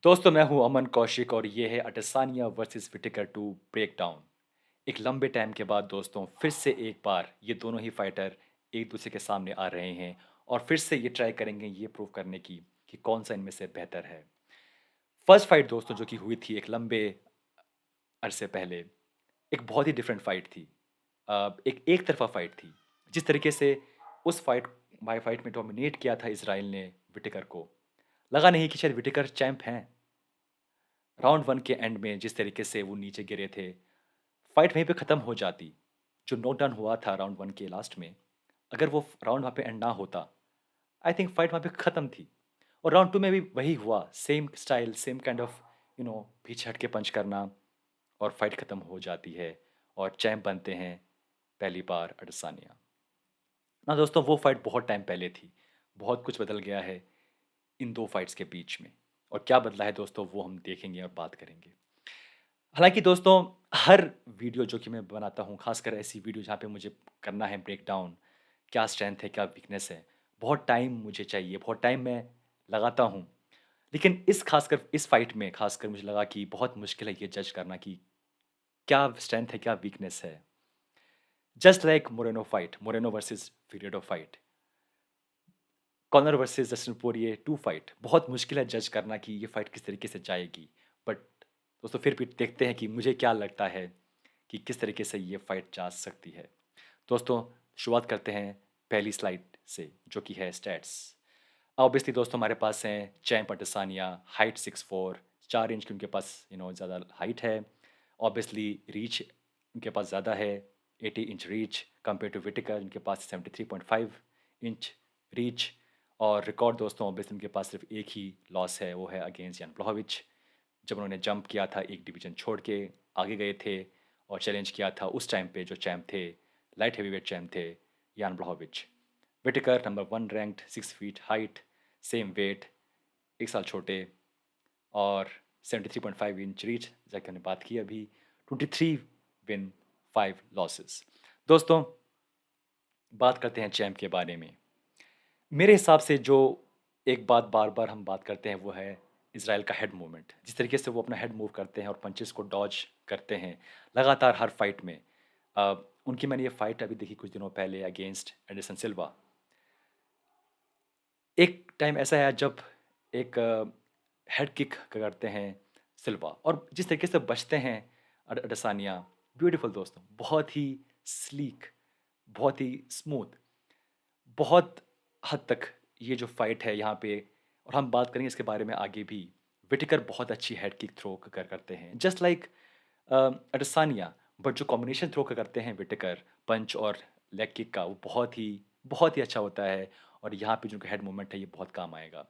दोस्तों मैं हूं अमन कौशिक और ये है Adesanya versus Whittaker to break down. एक लंबे टाइम के बाद दोस्तों फिर से एक बार ये दोनों ही फाइटर एक दूसरे के सामने आ रहे हैं और फिर से ये ट्राई करेंगे ये प्रूव करने की कि कौन सा इनमें से बेहतर है। फर्स्ट फाइट दोस्तों जो कि हुई थी एक लंबे अरसे पहले, एक बहुत ही डिफरेंट फाइट थी। एक एक तरफा फाइट थी। जिस तरीके से उस फाइट में डोमिनेट किया था इसराइल ने विटेकर को, लगा नहीं कि शायद विटेकर चैंप हैं। राउंड वन के एंड में जिस तरीके से वो नीचे गिरे थे, फाइट वहीं पे ख़त्म हो जाती। जो नॉक डाउन हुआ था राउंड वन के लास्ट में, अगर वो राउंड वहाँ पे एंड ना होता, आई थिंक फाइट वहाँ पे ख़त्म थी। और राउंड टू में भी वही हुआ, same style, same kind of पीछे हट के पंच करना, और फाइट ख़त्म हो जाती है और चैंप बनते हैं पहली बार अडसानिया। ना दोस्तों, वो फाइट बहुत टाइम पहले थी। बहुत कुछ बदल गया है इन दो फाइट्स के बीच में, और क्या बदला है दोस्तों वो हम देखेंगे और बात करेंगे। हालाँकि दोस्तों, हर वीडियो जो कि मैं बनाता हूँ, ख़ासकर ऐसी वीडियो जहाँ पे मुझे करना है ब्रेक डाउन, क्या स्ट्रेंथ है, क्या वीकनेस है, बहुत टाइम मुझे चाहिए, बहुत टाइम मैं लगाता हूँ। लेकिन इस फ़ाइट में ख़ासकर मुझे लगा कि बहुत मुश्किल है ये जज करना कि क्या स्ट्रेंथ है, क्या वीकनेस है। Just like Moreno fight, Moreno versus Figueiredo fight, Conor versus Justin Poirier 2 fight, बहुत मुश्किल है जज करना कि ये फ़ाइट किस तरीके से जाएगी। बट दोस्तों फिर भी देखते हैं कि मुझे क्या लगता है कि किस तरीके से ये फाइट जा सकती है। दोस्तों, शुरुआत करते हैं पहली स्लाइड से जो कि है स्टैट्स। ऑब्वियसली दोस्तों हमारे पास हैं चैंप अडेसानिया, हाइट 6'4", 4 इंच की उनके पास ज़्यादा हाइट है। ऑब्वियसली रीच उनके पास ज़्यादा है, 80 inch reach compare to Whittaker, उनके पास 73.5 इंच रीच। और रिकॉर्ड दोस्तों ऑब्वियसली उनके पास सिर्फ एक ही लॉस है, वो है अगेंस्ट यान ब्लॉहोविच। जब उन्होंने जंप किया था एक डिवीजन छोड़ के आगे गए थे और चैलेंज किया था, उस टाइम पे जो चैम्प थे, लाइट हेवीवेट चैम्प थे, Jan Blachowicz. Whittaker number 1 ranked, 6 feet height, same weight, एक साल छोटे, और 73.5 इंच रीच जैसा कि हमने बात की अभी, 23 विन 5 लॉसेस। दोस्तों, बात करते हैं चैम्प के बारे में। मेरे हिसाब से जो एक बात बार-बार हम बात करते हैं वो है इज़राइल का हेड मूवमेंट। जिस तरीके से वो अपना हेड मूव करते हैं और पंचेस को डॉज करते हैं लगातार हर फाइट में। अ, उनकी मैंने ये फाइट अभी देखी कुछ दिनों पहले अगेंस्ट एंडरसन सिल्वा। एक टाइम ऐसा आया जब एक हेड किक करते हैं सिल्वा, और जिस तरीके से बचते हैं अडेसानिया, ब्यूटीफुल दोस्तों, बहुत ही स्लीक, बहुत ही स्मूथ, बहुत हद तक ये जो फाइट है यहाँ पे, और हम बात करेंगे इसके बारे में आगे भी। विटेकर बहुत अच्छी हेड किक थ्रो करते हैं जस्ट लाइक अडेसानिया, बट जो कॉम्बिनेशन थ्रो करते हैं विटेकर पंच और लेग किक का, वो बहुत ही अच्छा होता है। और यहाँ पे जो हेड मूवमेंट है ये बहुत काम आएगा।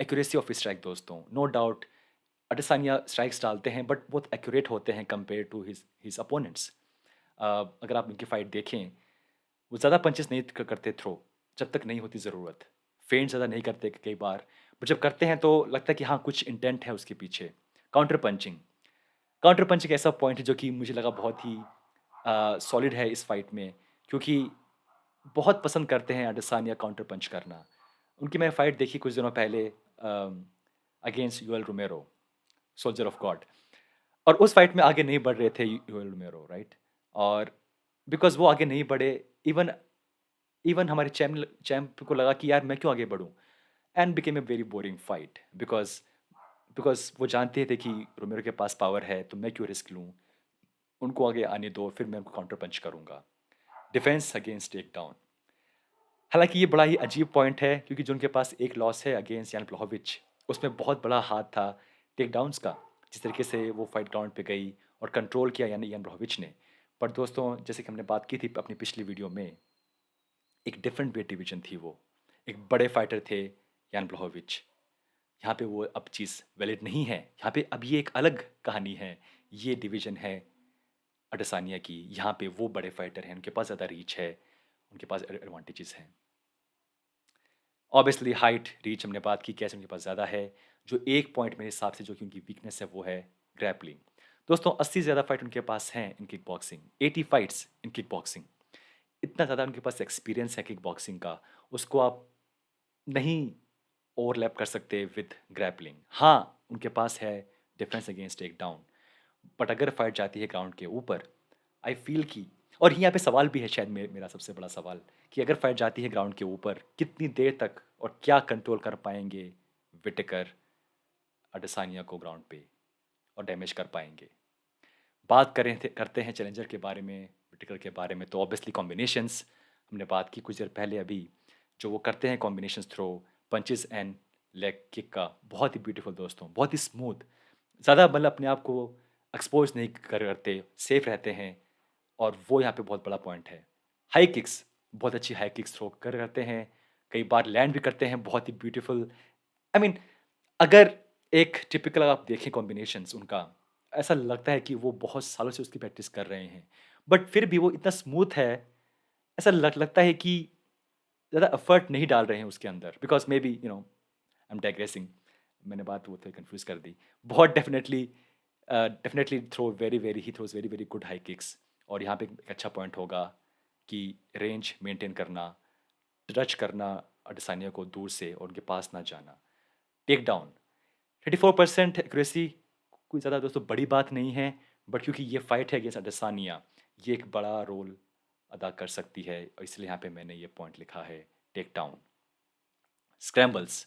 एक्यूरेसी ऑफ स्ट्राइक दोस्तों, नो डाउट अडेसानिया स्ट्राइक्स डालते हैं बट बहुत एक्यूरेट होते हैं compare to his his opponents. अगर आप इनकी फाइट देखें, वो ज़्यादा पंचेस नहीं करते थ्रो, जब तक नहीं होती ज़रूरत। फेंट ज़्यादा नहीं करते कई बार, बट जब करते हैं तो लगता है कि हाँ, कुछ इंटेंट है उसके पीछे। काउंटर पंचिंग, काउंटर पंचिंग ऐसा पॉइंट है जो कि मुझे लगा बहुत ही सॉलिड है इस फाइट में, क्योंकि बहुत पसंद करते हैं अडेसानिया काउंटर पंच करना। उनकी मैं फाइट देखी कुछ दिनों पहले against Yoel Romero, soldier of God, और उस फाइट में आगे नहीं बढ़ रहे थे यूएल रोमेरो, राइट? और बिकॉज़ वो आगे नहीं बढ़े, इवन इवन हमारे चैम्प को लगा कि यार मैं क्यों आगे बढ़ूँ? And became a very boring fight, because because वो जानते थे कि रोमेरो के पास पावर है, तो मैं क्यों रिस्क लूँ? उनको आगे आने दो, फिर मैं उनको काउंटर पंच करूँगा। Defence against takedown. हालाँकि ये बड़ा ही अजीब पॉइंट है क्योंकि जो उनके पास एक लॉस है अगेंस्ट यान ब्लॉहोविच, उसमें बहुत बड़ा हाथ था टेकडाउन्स का। जिस तरीके से वो फाइट ग्राउंड पे गई और कंट्रोल किया यानी यान ब्लॉहोविच ने। पर दोस्तों, जैसे कि हमने बात की थी अपनी पिछली वीडियो में, एक डिफरेंट वेट डिवीजन थी वो। एक बड़े फाइटर थे यान ब्लॉहोविच। यहाँ पे वो अब चीज़ वैलिड नहीं है। यहाँ पे अब ये एक अलग कहानी है। ये डिवीजन है अडेसानिया की। यहाँ पे वो बड़े फाइटर हैं, उनके पास ज़्यादा रीच है, उनके पास एडवांटेजेस हैं। ऑब्वियसली हाइट, रीच हमने बात की कैसे उनके पास ज़्यादा है। जो एक पॉइंट मेरे हिसाब से जो कि उनकी वीकनेस है वो है ग्रैपलिंग। दोस्तों 80 से ज़्यादा फाइट उनके पास हैं in kickboxing, 80 fights in kickboxing. इतना ज़्यादा उनके पास एक्सपीरियंस है किक बॉक्सिंग का, उसको आप नहीं ओवरलैप कर सकते विद ग्रैपलिंग। हाँ, उनके पास है defence against take down. But अगर फाइट जाती है ग्राउंड के ऊपर, आई फील कि, और यहाँ पे सवाल भी है शायद मेरा सबसे बड़ा सवाल, कि अगर फाइट जाती है ग्राउंड के ऊपर, कितनी देर तक और क्या कंट्रोल कर पाएंगे विटेकर अडेसानिया को ग्राउंड पे और डैमेज कर पाएंगे। बात करें करते हैं चैलेंजर के बारे में, विटेकर के बारे में, तो ऑब्वियसली कॉम्बिनेशंस हमने बात की कुछ देर पहले अभी, जो वो करते हैं combinations throw, punches and leg kick का, बहुत ही ब्यूटीफुल दोस्तों, बहुत ही स्मूथ, ज़्यादा मतलब अपने आप को एक्सपोज नहीं करते, सेफ रहते हैं, और वो यहाँ पे बहुत बड़ा पॉइंट है। हाई किक्स, बहुत अच्छी हाई किक्स थ्रो करते हैं, कई बार लैंड भी करते हैं, बहुत ही ब्यूटीफुल। आई मीन, अगर एक टिपिकल आप देखें कॉम्बिनेशंस उनका, ऐसा लगता है कि वो बहुत सालों से उसकी प्रैक्टिस कर रहे हैं, बट फिर भी वो इतना स्मूथ है, ऐसा लगता है कि ज़्यादा एफर्ट नहीं डाल रहे हैं उसके अंदर, because maybe I am digressing, मैंने बात वो थोड़ी कंफ्यूज कर दी। बहुत डेफिनेटली थ्रो वेरी वेरी ही throws very very good high kicks. और यहाँ पे एक अच्छा पॉइंट होगा कि रेंज मेंटेन करना, टच करना अडसानिया को दूर से और उनके पास ना जाना। टेक डाउन 34% एक्यूरेसी, कोई ज़्यादा दोस्तों बड़ी बात नहीं है, बट क्योंकि ये फाइट है अगेंस्ट अडसानिया, ये एक बड़ा रोल अदा कर सकती है, और इसलिए यहाँ पे मैंने ये पॉइंट लिखा है टेक डाउन। स्क्रैम्बल्स,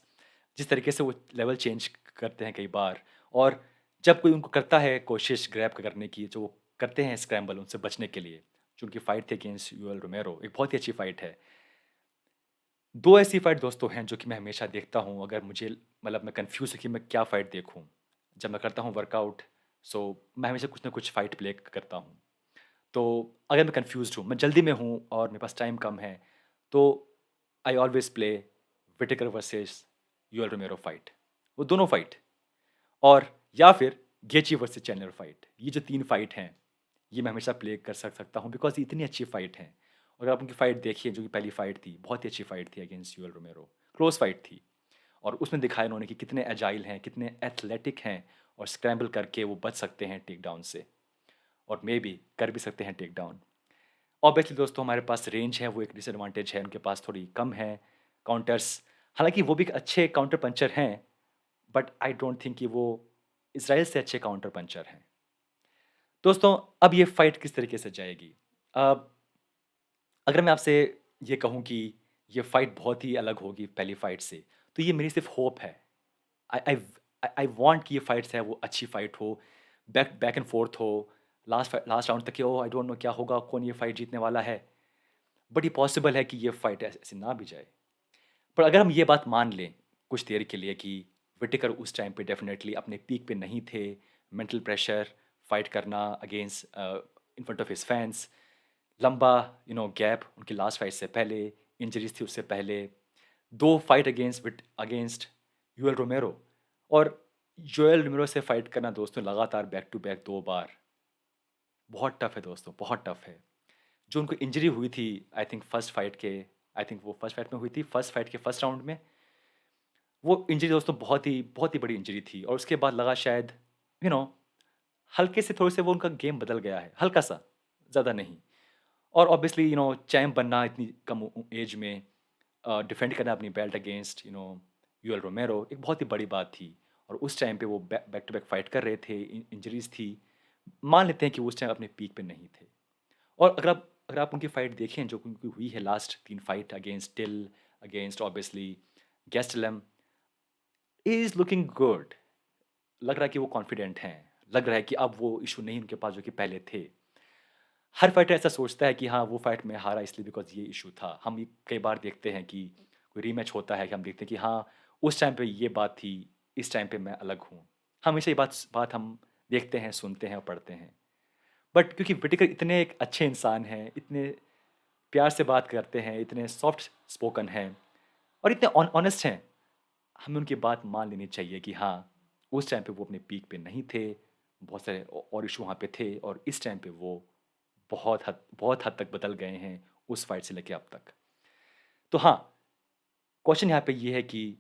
जिस तरीके से वो लेवल चेंज करते हैं कई बार, और जब कोई उनको करता है कोशिश ग्रैब करने की, जो वो करते हैं स्क्रैम्बल उनसे बचने के लिए, जो उनकी फाइट थी अगेंस्ट यूएल रोमेरो, एक बहुत ही अच्छी फाइट है। दो ऐसी फाइट दोस्तों हैं जो कि मैं हमेशा देखता हूँ, अगर मुझे मतलब मैं कंफ्यूज हूँ कि मैं क्या फाइट देखूँ, जब मैं करता हूँ वर्कआउट, सो मैं हमेशा कुछ ना कुछ फाइट प्ले करता हूँ। तो अगर मैं कंफ्यूज हूँ, मैं जल्दी में हूँ और मेरे पास टाइम कम है, तो I always play Whittaker versus Yoel Romero fight, वो दोनों फाइट, और या फिर गेची वर्सेस चैंडलर फाइट। ये जो 3 फाइट हैं, ये मैं हमेशा प्ले कर सकता हूँ, बिकॉज इतनी अच्छी फाइट हैं। और अगर आप उनकी फाइट देखिए, जो कि पहली फाइट थी, बहुत ही अच्छी फाइट थी against Yoel Romero, close fight थी, और उसमें दिखाया उन्होंने कि कितने एजाइल हैं, कितने एथलेटिक हैं, और स्क्रैम्बल करके वो बच सकते हैं टेक डाउन से, और मे बी कर भी सकते हैं टेक डाउन। ऑब्वियसली दोस्तों हमारे पास रेंज है, वो एक डिसएडवांटेज है, उनके पास थोड़ी कम है काउंटर्स, हालांकि वो भी एक अच्छे काउंटर पंचर हैं, बट आई डोंट थिंक कि वो इसराइल से अच्छे काउंटर पंचर हैं। दोस्तों अब ये फाइट किस तरीके से जाएगी? अब अगर मैं आपसे ये कहूँ कि ये फाइट बहुत ही अलग होगी पहली फाइट से, तो ये मेरी सिर्फ होप है। आई आई आई वांट कि ये फाइट्स है वो अच्छी फाइट हो, बैक बैक एंड फोर्थ हो, लास्ट राउंड तक कि ओह आई डोंट नो क्या होगा, कौन ये फाइट जीतने वाला है। बट ये पॉसिबल है कि ये फाइट ऐसे ना भी जाए। पर अगर हम ये बात मान लें कुछ देर के लिए कि विटेकर उस टाइम पे डेफिनेटली अपने पीक पे नहीं थे, मेंटल प्रेशर, फाइट करना against in front of his fans, लंबा गैप उनकी लास्ट फाइट से पहले, इंजरीज थी उससे पहले, दो फाइट अगेंस्ट यूएल रोमेरो, और जोएल रोमेरो से फाइट करना दोस्तों लगातार बैक टू बैक 2 बार, बहुत टफ है दोस्तों, बहुत टफ है। जो उनको इंजरी हुई थी, आई थिंक फर्स्ट फाइट के, आई थिंक वो फर्स्ट फाइट में हुई थी, फर्स्ट फाइट के फर्स्ट राउंड में, वो इंजरी दोस्तों बहुत ही बड़ी इंजरी थी, और उसके बाद लगा शायद यू नो हल्के से थोड़े से वो उनका गेम बदल गया है, हल्का सा, ज़्यादा नहीं। और ऑब्वियसली चैम्प बनना इतनी कम एज में, डिफेंड करना अपनी बेल्ट अगेंस्ट यूएल रोमेरो, एक बहुत ही बड़ी बात थी, और उस टाइम पे वो बैक टू बैक फाइट कर रहे थे, इंजरीज थी, मान लेते हैं कि उस टाइम अपने पीक पे नहीं थे। और अगर आप उनकी फाइट देखें जो उनकी हुई है last 3 fight against Till, against obviously Gastelum, is looking good, लग रहा है कि वो कॉन्फिडेंट हैं, लग रहा है कि अब वो इशू नहीं उनके पास जो कि पहले थे। हर फाइटर ऐसा सोचता है कि हाँ वो फाइट में हारा इसलिए बिकॉज ये इशू था। हम ये कई बार देखते हैं कि कोई रीमैच होता है कि हम देखते हैं कि हाँ उस टाइम पे ये बात थी, इस टाइम पे मैं अलग हूँ। हमेशा ये बात हम देखते हैं, सुनते हैं और पढ़ते हैं। बट क्योंकि विटेकर इतने एक अच्छे इंसान हैं, इतने प्यार से बात करते हैं, इतने सॉफ्ट स्पोकन हैं, और इतने ऑनेस्ट हैं, हमें उनकी बात मान लेनी चाहिए कि हाँ उस टाइम पे वो अपने पीक पे नहीं थे, बहुत सारे और इशू वहाँ पे थे, और इस टाइम पे वो बहुत हद तक बदल गए हैं उस फाइट से लेके अब तक। तो हाँ, क्वेश्चन यहाँ पे ये है कि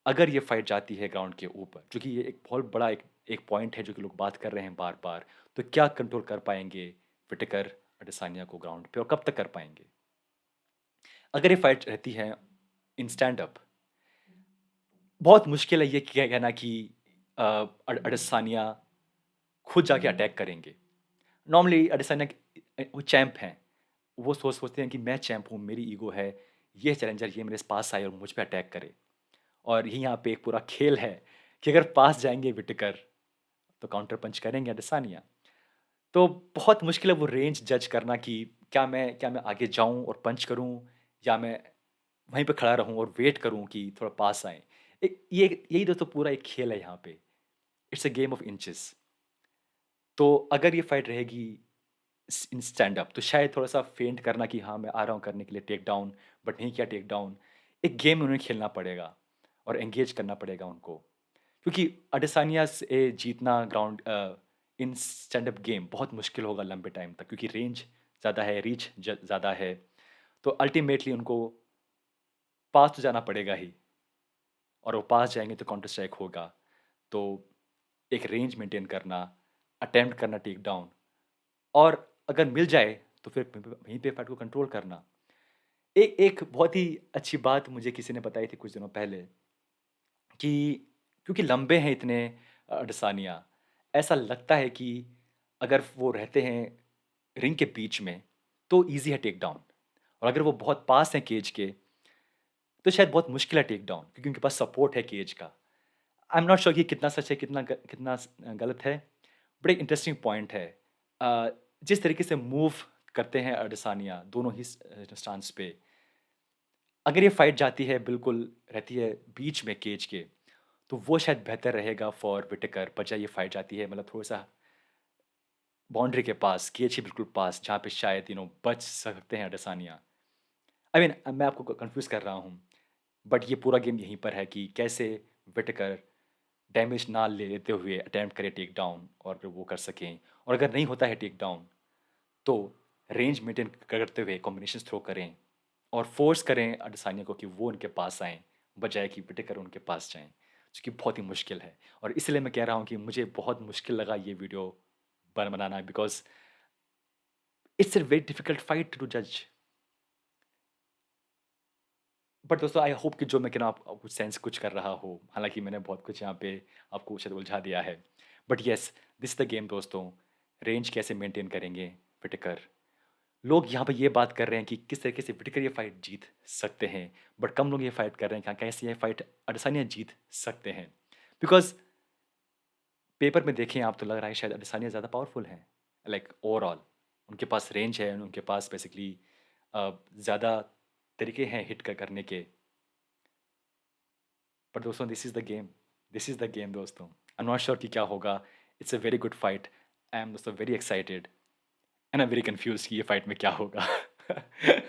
अगर ये फाइट जाती है ग्राउंड के ऊपर, जो कि ये एक बहुत बड़ा एक पॉइंट है जो कि लोग बात कर रहे हैं बार बार, तो क्या कंट्रोल कर पाएंगे विटेकर अडेसानिया को ग्राउंड पे, और कब तक कर पाएंगे? अगर ये फाइट रहती है इन स्टैंड अप, बहुत मुश्किल है ये कहना कि अडेसानिया खुद जाके अटैक करेंगे। नॉर्मली अडेसानिया वो चैंप हैं। वो सोचते हैं कि मैं चैंप हूँ, मेरी ईगो है, ये चैलेंजर ये मेरे पास आए और मुझ पे अटैक करे। और यही यहाँ पे एक पूरा खेल है कि अगर पास जाएँगे विटेकर तो काउंटर पंच करेंगे अडेसानिया। तो बहुत मुश्किल है वो रेंज जज करना कि क्या मैं आगे जाऊँ और पंच करूँ या मैं वहीं पे खड़ा रहूँ और वेट करूँ कि थोड़ा पास आएँ। यही दोस्तों पूरा एक खेल है यहाँ पे। It's a game of inches. तो अगर ये फाइट रहेगी इन स्टैंड अप तो शायद थोड़ा-सा फेंट करना कि हाँ, मैं आ रहा हूँ करने के लिए टेक डाउन, बट नहीं किया टेक डाउन। एक गेम उन्हें खेलना पड़ेगा और एंगेज करना पड़ेगा उनको। क्योंकि अडेसानिया से जीतना इन स्टैंड अप गेम बहुत मुश्किल होगा लंबे टाइम तक क्योंकि रेंज ज़्यादा है, रीच ज़्यादा है। तो अल्टीमेटली उनको पास तो जाना पड़ेगा ही और वो पास जाएँगे तो काउंटर स्ट्राइक होगा। तो एक रेंज मेंटेन करना, अटेम्प्ट करना टेक डाउन और अगर मिल जाए तो फिर वहीं पे फाइट को कंट्रोल करना। एक एक बहुत ही अच्छी बात मुझे किसी ने बताई थी कुछ दिनों पहले कि क्योंकि लंबे हैं इतने अडसानिया, ऐसा लगता है कि अगर वो रहते हैं रिंग के बीच में, तो ईज़ी है टेक डाउन और अगर वो बहुत पास हैं केज के, तो शायद बहुत मुश्किल है टेक डाउन क्योंकि उनके पास सपोर्ट है केज का। आई एम नॉट श्योर कि कितना सच है, कितना गलत है, बट एक इंटरेस्टिंग पॉइंट है। अ, जिस तरीके से मूव करते हैं अडसानिया दोनों ही स्टांस पे, अगर ये फाइट जाती है बिल्कुल रहती है बीच में केज के, तो वो शायद बेहतर रहेगा फॉर विटेकर बजाय ये फाइट जाती है मतलब थोड़ा-सा बाउंड्री के पास, केज के बिल्कुल पास, जहाँ पे शायद बच सकते हैं अडेसानिया। आई मीन मैं आपको कन्फ्यूज़ कर रहा हूँ, बट ये पूरा गेम यहीं पर है कि कैसे विटेकर डैमेज ना लेते हुए अटेम्प्ट करें टेक डाउन और फिर वो कर सकें और अगर नहीं होता है टेक डाउन, तो रेंज मेंटेन करते हुए कॉम्बिनेशंस थ्रो करें और फ़ोर्स करें अडेसानिया को कि वो उनके पास आएँ, बजाय कि विटेकर उनके पास जाएँ, जो कि बहुत ही मुश्किल है और इसलिए मैं कह रहा हूँ कि मुझे बहुत मुश्किल लगा ये वीडियो बनाना because it's a very difficult fight to जज। बट दोस्तों आई होप कि जो मैं कह रहा हूँ आप कुछ सेंस कुछ कर रहा हो। हालाँकि मैंने बहुत कुछ यहाँ पे आपको शायद उलझा दिया है। But yes, this is the game दोस्तों। रेंज कैसे मेंटेन करेंगे विटेकर। लोग यहाँ पे ये बात कर रहे हैं कि किस तरीके से विटेकर ये फाइट जीत सकते हैं। बट कम लोग ये फाइट कर रहे हैं कि हाँ, कैसे ये फाइट अडसानिया जीत सकते हैं। बिकॉज़ पेपर में देखें आप तो लग रहा है शायद अडेसानिया ज़्यादा पावरफुल हैं, लाइक ओवरऑल। उनके पास रेंज है, उनके पास बेसिकली ज़्यादा तरीके हैं हिट करने के। पर दोस्तों दिस इज़ द गेम दोस्तों। आई एम नॉट श्योर कि क्या होगा। It's a very good fight. I am दोस्तों very excited and I am very confused कि ये फाइट में क्या होगा।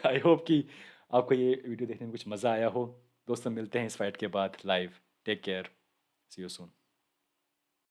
आई होप कि आपको ये वीडियो देखने में कुछ मज़ा आया हो। दोस्तों मिलते हैं इस फाइट के बाद live. Take care. See you soon.